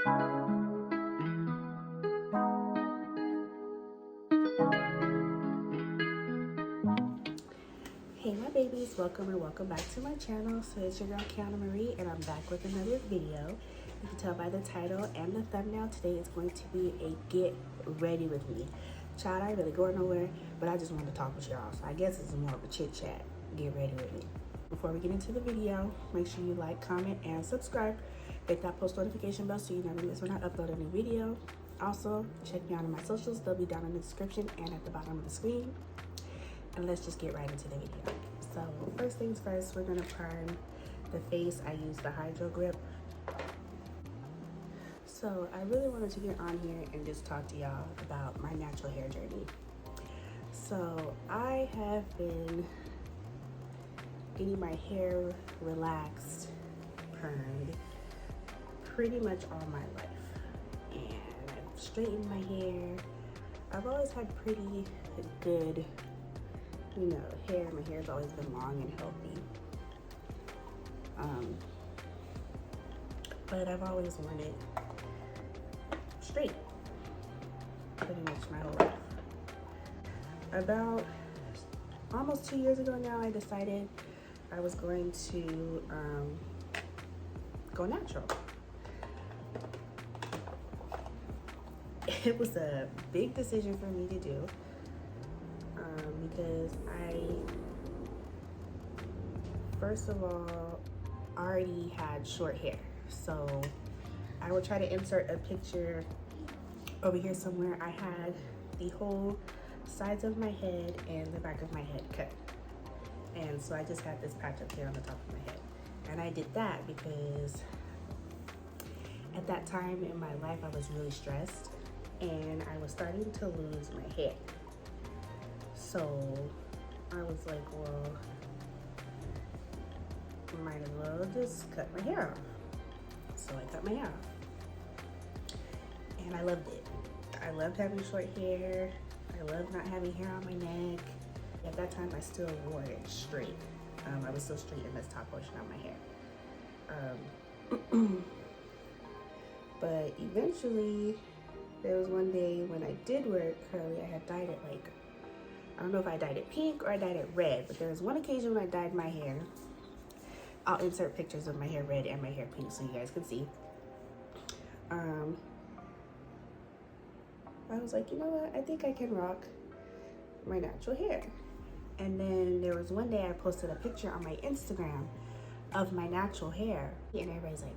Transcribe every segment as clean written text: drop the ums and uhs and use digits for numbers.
Hey my babies, welcome and welcome back to my channel. So it's your girl Kyona Marie and I'm back with another video. You can tell by the title and the thumbnail, today is going to be a get ready with me. Child, I ain't really going nowhere, but I just wanted to talk with y'all. So I guess it's more of a chit chat. Get ready with me. Before we get into the video, make sure you like, comment, and subscribe. Hit that post notification bell so you never miss when I upload a new video. Also, check me out on my socials. They'll be down in the description and at the bottom of the screen. And let's just get right into the video. So first things first, we're gonna prime the face. I use the Hydro Grip. So I really wanted to get on here and just talk to y'all about my natural hair journey. So I have been getting my hair relaxed, permed, pretty much all my life. And I've straightened my hair. I've always had pretty good, you know, hair. My hair's always been long and healthy. But I've always worn it straight, pretty much my whole life. About almost 2 years ago now, I decided I was going to go natural. It was a big decision for me to do. Because first of all, already had short hair. So I will try to insert a picture over here somewhere. I had the whole sides of my head and the back of my head cut. And so I just had this patch up here on the top of my head. And I did that because at that time in my life, I was really stressed and I was starting to lose my hair. So I was like, well, might as well just cut my hair off. So I cut my hair off. And I loved it. I loved having short hair. I loved not having hair on my neck. At that time, I still wore it straight. I was still straightening this top portion of my hair. But eventually, there was one day when I did wear it curly. I had dyed it like, I don't know if I dyed it pink or I dyed it red, but there was one occasion when I dyed my hair. I'll insert pictures of my hair red and my hair pink so you guys can see. I was like, you know what? I think I can rock my natural hair. And then there was one day I posted a picture on my Instagram of my natural hair. And everybody's like,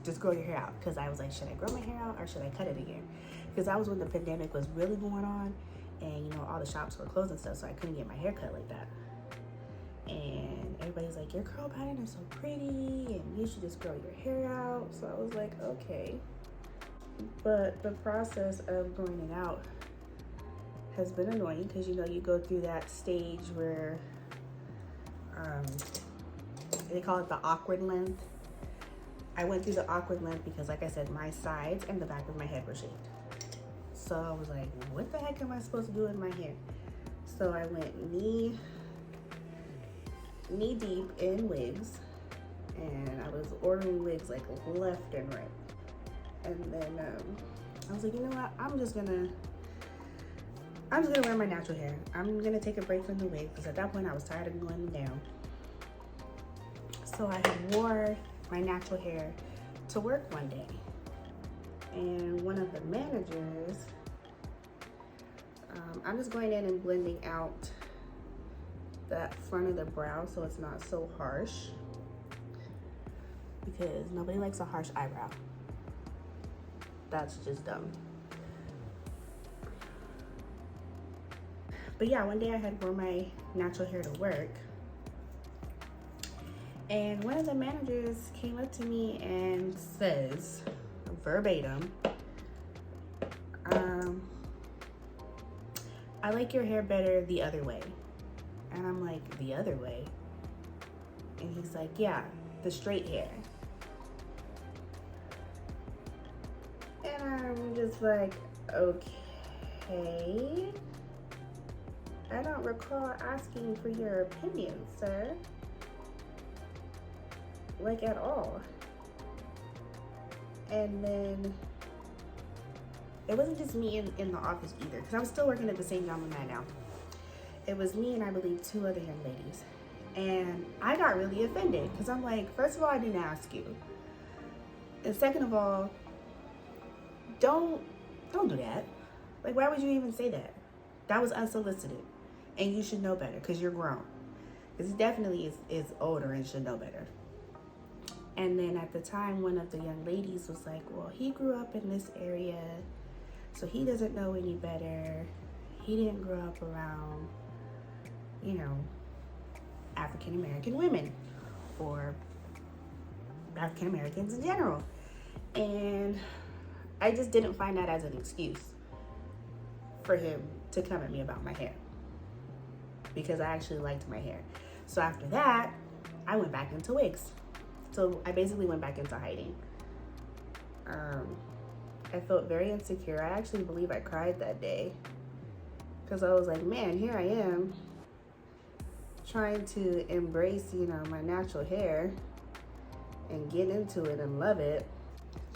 just grow your hair out. Because I was like, should I grow my hair out or should I cut it again? Because that was when the pandemic was really going on. And you know, all the shops were closed and stuff, so I couldn't get my hair cut like that. And everybody's like, your curl pattern is so pretty and you should just grow your hair out. So I was like, okay. But the process of growing it out has been annoying because, you know, you go through that stage where they call it the awkward length. I went through the awkward length because, like I said, my sides and the back of my head were shaved. So I was like, what the heck am I supposed to do with my hair? So I went knee deep in wigs, and I was ordering wigs like left and right. And then I was like, you know what? I'm just gonna wear my natural hair. I'm gonna take a break from the wig because at that point I was tired of going down. So I had wore my natural hair to work one day. And one of the managers, I'm just going in and blending out that front of the brow so it's not so harsh, because nobody likes a harsh eyebrow. That's just dumb. But yeah, one day I had worn my natural hair to work, and one of the managers came up to me and says, verbatim, I like your hair better the other way. And I'm like, the other way? And he's like, yeah, the straight hair. And I'm just like, okay. I don't recall asking for your opinion, sir. Like, at all. And then it wasn't just me in the office either, because I'm still working at the same job I'm at now. It was me and I believe 2 other young ladies. And I got really offended because I'm like, first of all, I didn't ask you. And second of all, don't do that. Like, why would you even say that? That was unsolicited. And you should know better because you're grown. Because he definitely is older and should know better. And then at the time, one of the young ladies was like, well, he grew up in this area, so he doesn't know any better. He didn't grow up around, you know, African American women or African Americans in general. And I just didn't find that as an excuse for him to come at me about my hair, because I actually liked my hair. So after that, I went back into wigs. So I basically went back into hiding. I felt very insecure. I actually believe I cried that day because I was like, man, here I am trying to embrace, you know, my natural hair and get into it and love it,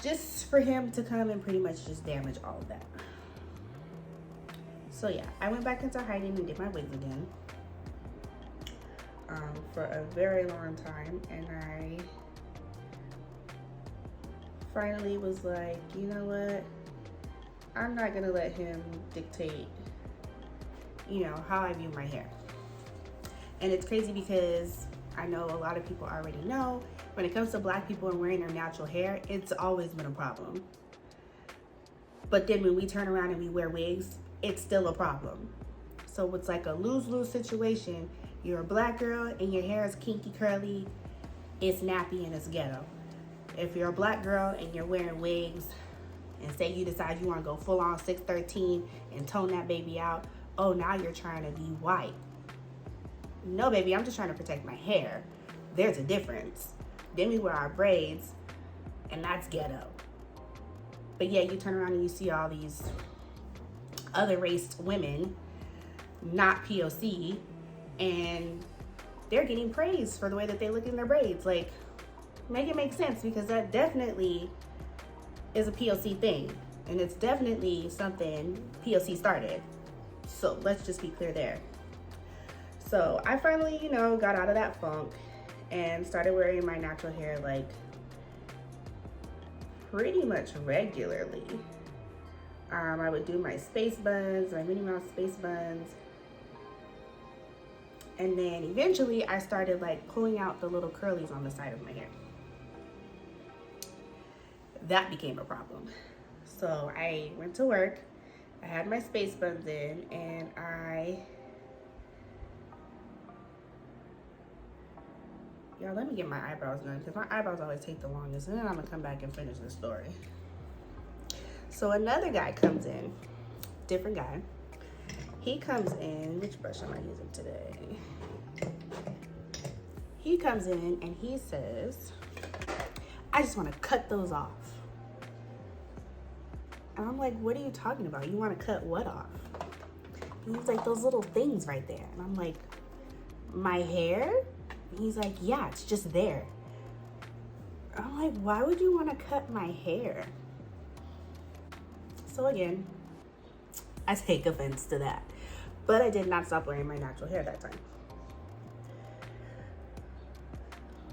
just for him to come and pretty much just damage all of that. So yeah, I went back into hiding and did my wigs again for a very long time, and I finally was like, you know what, I'm not gonna let him dictate, you know, how I view my hair. And it's crazy because I know a lot of people already know when it comes to Black people and wearing their natural hair, it's always been a problem. But then when we turn around and we wear wigs, it's still a problem. So it's like a lose-lose situation. You're a Black girl and your hair is kinky curly, it's nappy and it's ghetto. If you're a Black girl and you're wearing wigs, and say you decide you want to go full on 613 and tone that baby out, oh, now you're trying to be white. No, baby, I'm just trying to protect my hair. There's a difference. Then we wear our braids, and that's ghetto. But yeah, you turn around and you see all these other raced women, not POC, and they're getting praised for the way that they look in their braids. Like, make it make sense, because that definitely is a POC thing, and it's definitely something POC started. So let's just be clear there. So I finally, you know, got out of that funk and started wearing my natural hair like pretty much regularly. I would do my space buns, my Minnie Mouse space buns. And then eventually I started like pulling out the little curlies on the side of my hair. That became a problem. So I went to work, I had my space buns in, and y'all, let me get my eyebrows done, because my eyebrows always take the longest, and then I'm gonna come back and finish the story. So another guy comes in, different guy. He comes in, which brush am I using today? He comes in and he says, I just want to cut those off. And I'm like, what are you talking about? You want to cut what off? And he's like, those little things right there. And I'm like, my hair? And he's like, yeah, it's just there. I'm like, why would you want to cut my hair? So again, I take offense to that. But I did not stop wearing my natural hair that time.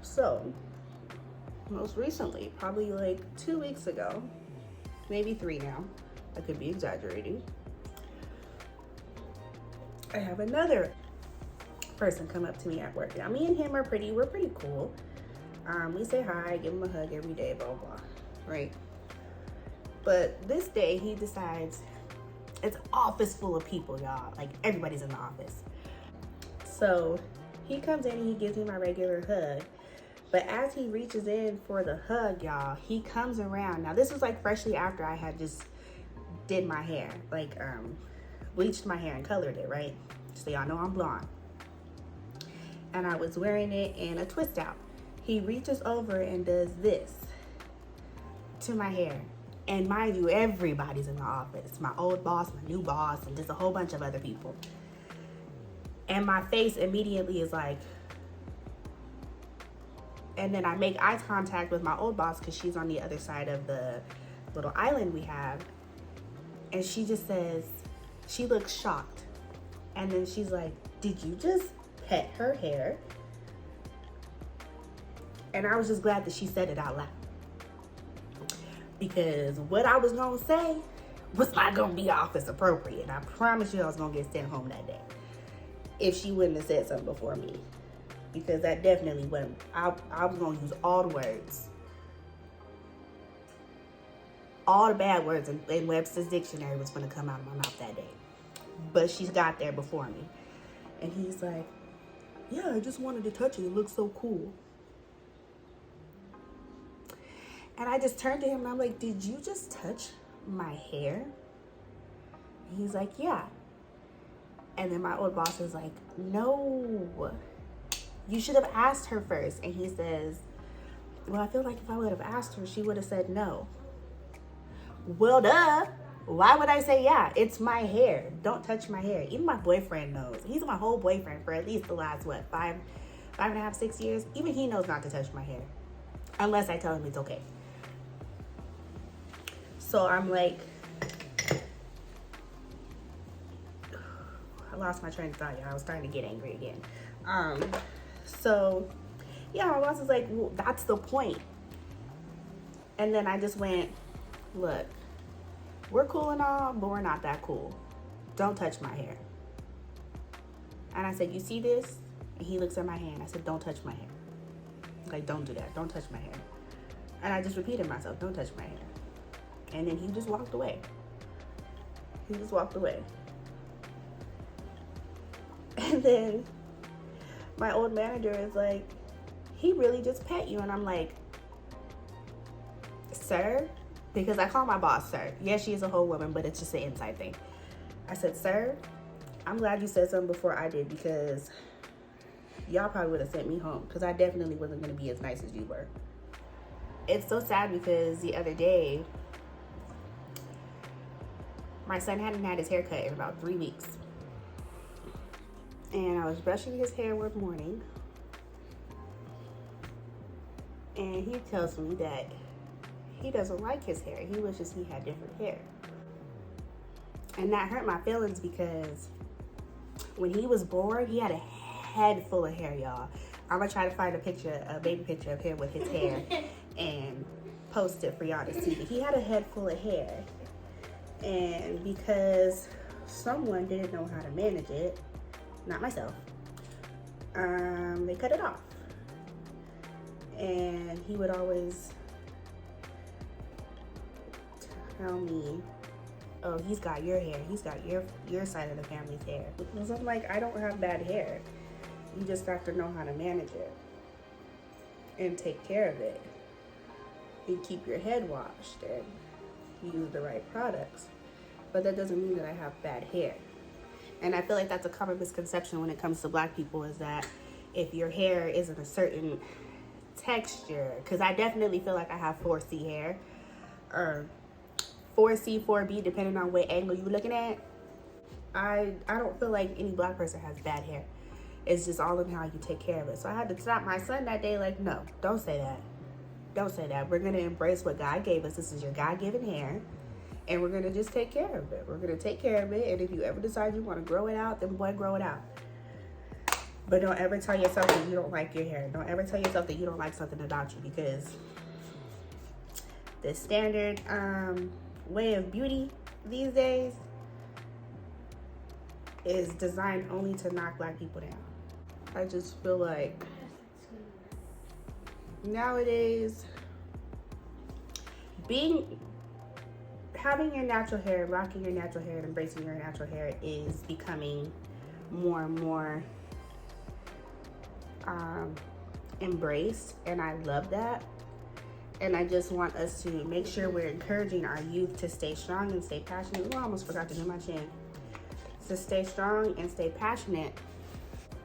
So, most recently, probably like 2 weeks ago, maybe 3 now, I could be exaggerating, I have another person come up to me at work. Now, me and him we're pretty cool. We say hi, give him a hug every day, blah, blah, right? But this day, he decides, it's an office full of people, y'all. Like, everybody's in the office. So, he comes in and he gives me my regular hug. But as he reaches in for the hug, y'all, he comes around. Now, this was like freshly after I had just did my hair. Like, bleached my hair and colored it, right? So y'all know I'm blonde. And I was wearing it in a twist out. He reaches over and does this to my hair. And mind you, everybody's in the office. My old boss, my new boss, and just a whole bunch of other people. And my face immediately is like, And then I make eye contact with my old boss because she's on the other side of the little island we have. And she just says, she looks shocked. And then she's like, did you just pet her hair? And I was just glad that she said it out loud. Because what I was going to say was not going to be office appropriate. And I promise you I was going to get sent home that day if she wouldn't have said something before me. Because that definitely wasn't, I was going to use all the words. All the bad words in Webster's dictionary was going to come out of my mouth that day. But she got there before me. And he's like, yeah, I just wanted to touch it. It looks so cool. And I just turned to him and I'm like, did you just touch my hair? And he's like, yeah. And then my old boss is like, no, you should have asked her first. And he says, well, I feel like if I would have asked her, she would have said no. Well, duh. Why would I say yeah? It's my hair. Don't touch my hair. Even my boyfriend knows. He's my whole boyfriend for at least the last, what, 5.5, 6 years? Even he knows not to touch my hair. Unless I tell him it's okay. So I'm like, I lost my train of thought, y'all. I was starting to get angry again. So yeah, my boss was like, well, that's the point. And then I just went, look, we're cool and all, but we're not that cool. Don't touch my hair. And I said, you see this? And he looks at my hand. I said, don't touch my hair. Like, don't do that. Don't touch my hair. And I just repeated myself, don't touch my hair. And then he just walked away. He just walked away. And then my old manager is like, he really just pet you. And I'm like, sir? Because I call my boss sir. Yes, she is a whole woman, but it's just an inside thing. I said, sir, I'm glad you said something before I did because y'all probably would have sent me home because I definitely wasn't going to be as nice as you were. It's so sad because the other day, my son hadn't had his hair cut in about 3 weeks. And I was brushing his hair one morning. And he tells me that he doesn't like his hair. He wishes he had different hair. And that hurt my feelings because when he was born, he had a head full of hair, y'all. I'm gonna try to find a baby picture of him with his hair and post it for y'all to see. He had a head full of hair. And because someone didn't know how to manage it, not myself, they cut it off. And he would always tell me, oh, he's got your hair. He's got your side of the family's hair. Because I'm like, I don't have bad hair. You just have to know how to manage it and take care of it and keep your head washed and use the right products. But that doesn't mean that I have bad hair. And I feel like that's a common misconception when it comes to black people is that if your hair isn't a certain texture, because I definitely feel like I have 4C hair, or 4C, 4B, depending on what angle you're looking at. I don't feel like any black person has bad hair. It's just all in how you take care of it. So I had to stop my son that day like, no, don't say that. Don't say that. We're going to embrace what God gave us. This is your God-given hair. And we're going to just take care of it. We're going to take care of it. And if you ever decide you want to grow it out, then boy, grow it out. But don't ever tell yourself that you don't like your hair. Don't ever tell yourself that you don't like something about you, because the standard way of beauty these days is designed only to knock black people down. I just feel like nowadays having your natural hair, rocking your natural hair, and embracing your natural hair is becoming more and more embraced, and I love that. And I just want us to make sure we're encouraging our youth to stay strong and stay passionate. Oh, I almost forgot to do my chin. To stay strong and stay passionate,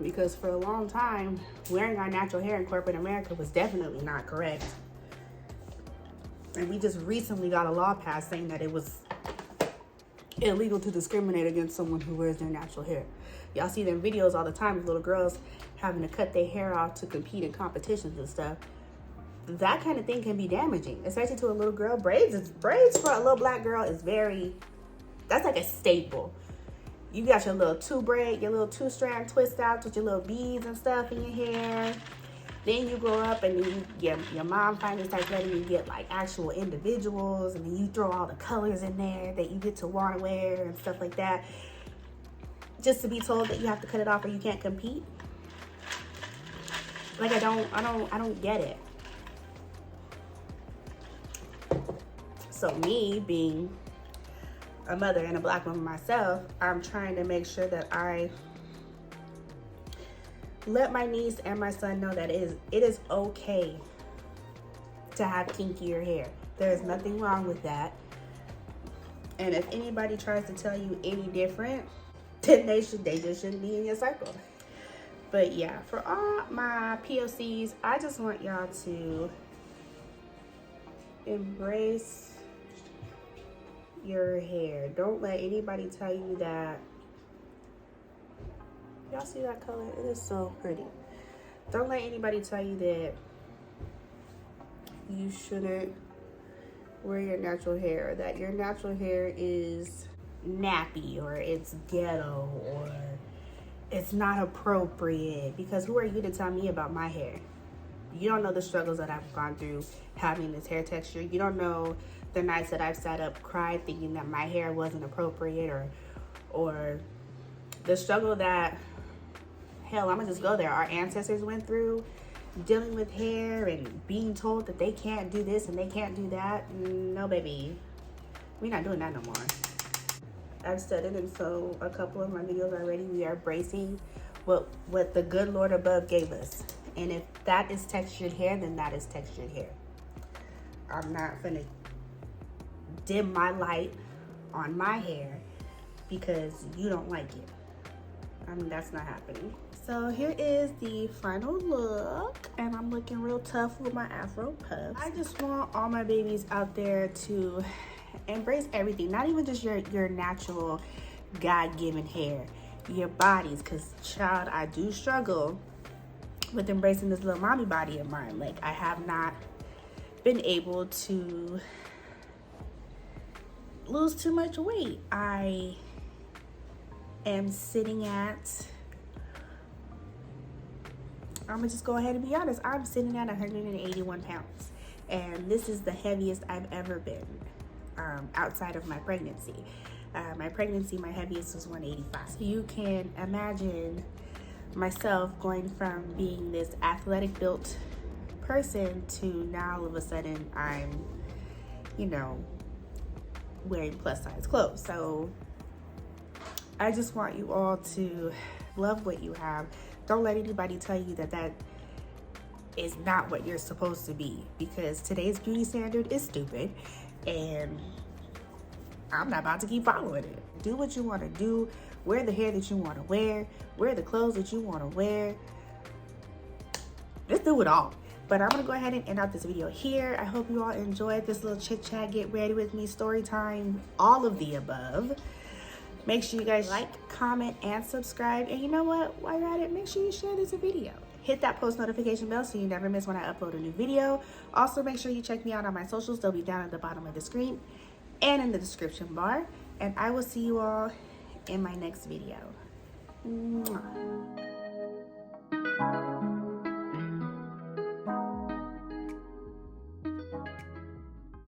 because for a long time, wearing our natural hair in corporate America was definitely not correct. And we just recently got a law passed saying that it was illegal to discriminate against someone who wears their natural hair. Y'all see them videos all the time of little girls having to cut their hair off to compete in competitions and stuff. that kind of thing can be damaging, especially to a little girl. Braids for a little black girl is that's like a staple. You got your little your little 2-strand twist outs with your little beads and stuff in your hair. Then you grow up and your mom finally starts letting you get like actual individuals, and then you throw all the colors in there that you get to want to wear and stuff like that, just to be told that you have to cut it off or you can't compete. Like I don't get it. So me being a mother and a black woman myself, I'm trying to make sure that I let my niece and my son know that it is okay to have kinkier hair. There is nothing wrong with that. And if anybody tries to tell you any different, then they just shouldn't be in your circle. But yeah, for all my POCs, I just want y'all to embrace your hair. Don't let anybody tell you that. Y'all see that color? It is so pretty. Don't let anybody tell you that you shouldn't wear your natural hair, or that your natural hair is nappy, or it's ghetto, or it's not appropriate. Because who are you to tell me about my hair? You don't know the struggles that I've gone through having this hair texture. You don't know the nights that I've sat up, cried, thinking that my hair wasn't appropriate, or the struggle that, hell, I'm gonna just go there, our ancestors went through, dealing with hair and being told that they can't do this and they can't do that. No, baby, we're not doing that no more. I've said it in a couple of my videos already. We are bracing what the good Lord above gave us. And if that is textured hair, then that is textured hair. I'm not gonna dim my light on my hair because you don't like it. I mean, that's not happening. So here is the final look, and I'm looking real tough with my afro puffs. I just want all my babies out there to embrace everything, not even just your natural God-given hair, your bodies, because child, I do struggle with embracing this little mommy body of mine. Like, I have not been able to lose too much weight. I am sitting at, I'm gonna just go ahead and be honest, I'm sitting at 181 pounds, and this is the heaviest I've ever been outside of my pregnancy. My heaviest was 185. So you can imagine myself going from being this athletic built person to now all of a sudden I'm, wearing plus size clothes. So I just want you all to love what you have. Don't let anybody tell you that is not what you're supposed to be, because today's beauty standard is stupid and I'm not about to keep following it. Do what you want to do, wear the hair that you want to wear the clothes that you want to wear. Let's do it all. But I'm gonna go ahead and end out this video here. I hope you all enjoyed this little chit chat, get ready with me, story time, all of the above. Make sure you guys like, comment, and subscribe. And you know what? While you're at it, make sure you share this video. Hit that post notification bell so you never miss when I upload a new video. Also, make sure you check me out on my socials. They'll be down at the bottom of the screen and in the description bar. And I will see you all in my next video. Mwah.